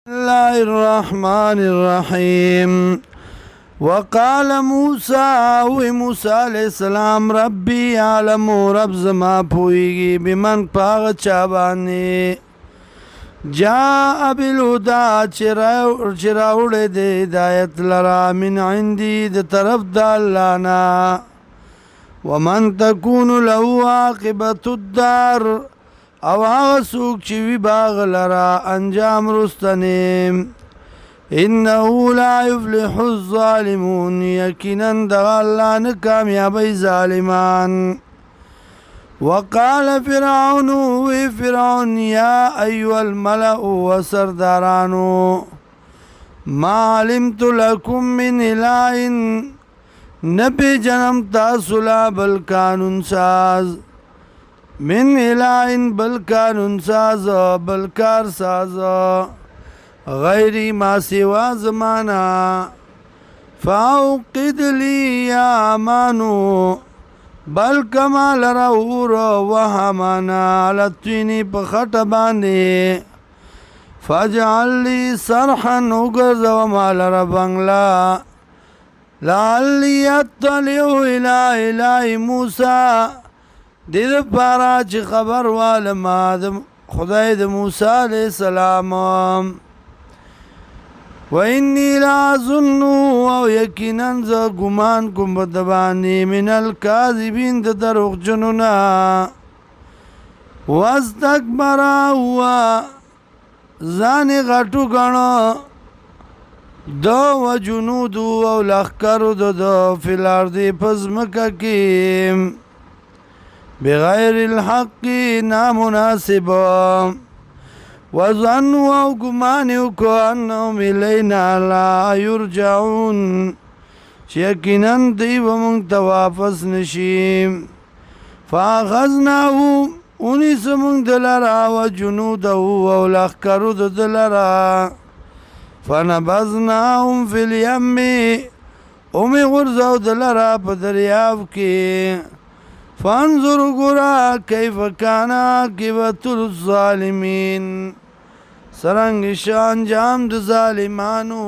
الله الرحمن الرحيم وقال موسى عليه السلام ربي يعلم رب زما پويږي بمن پاغ چا باندې جاء بالهدى چراوړې د هدایت لرا من عندي د طرف د الله نه ومن تكون له عاقبة الدار او هغه څوک چې وي باغ لرا انجام رستنیم انه لا يفلح الظالمون یقینا د الله نه کامیابی ظالمان وقال فرعون یا ایها الملأ وسردارانو ما علمت لكم من اله نبی جنم تاسو لا بل قانون ساز من الہین بل قانون ساز بل کار ساز غیری ما سوا زمانا فاوقد لی یا امانو بل کمال رور وحمانا لطوینی پخٹ باندی فاجعل لی سرحن اگرز ومال ربنگلا لعلی اطلعو الہ موسیٰ دید پارا چی خبر والما خدای د موسی علیہ السلام و انی لازنو او یقینا ز گمان کوم بدبانی من الکاذبین د دروغ جنونا واستکبر و ځان غټو غنو دو و جنود او لخر دو فی الارض پزمکه کی بغیر الحق نامناسب وظنوا او گمانیو کو انهم الینا لا یرجعون یقینا دی و منگ توافس نشیم فاخذناهو انیس منگ دلرا و جنوده و لخکرو دلرا فنبذناهم فی الیم امی غرزو دلرا پا دریاب کی فانظر گرا کیف کانا عاقبت الظالمین سرنگ شان جام د ظالمانو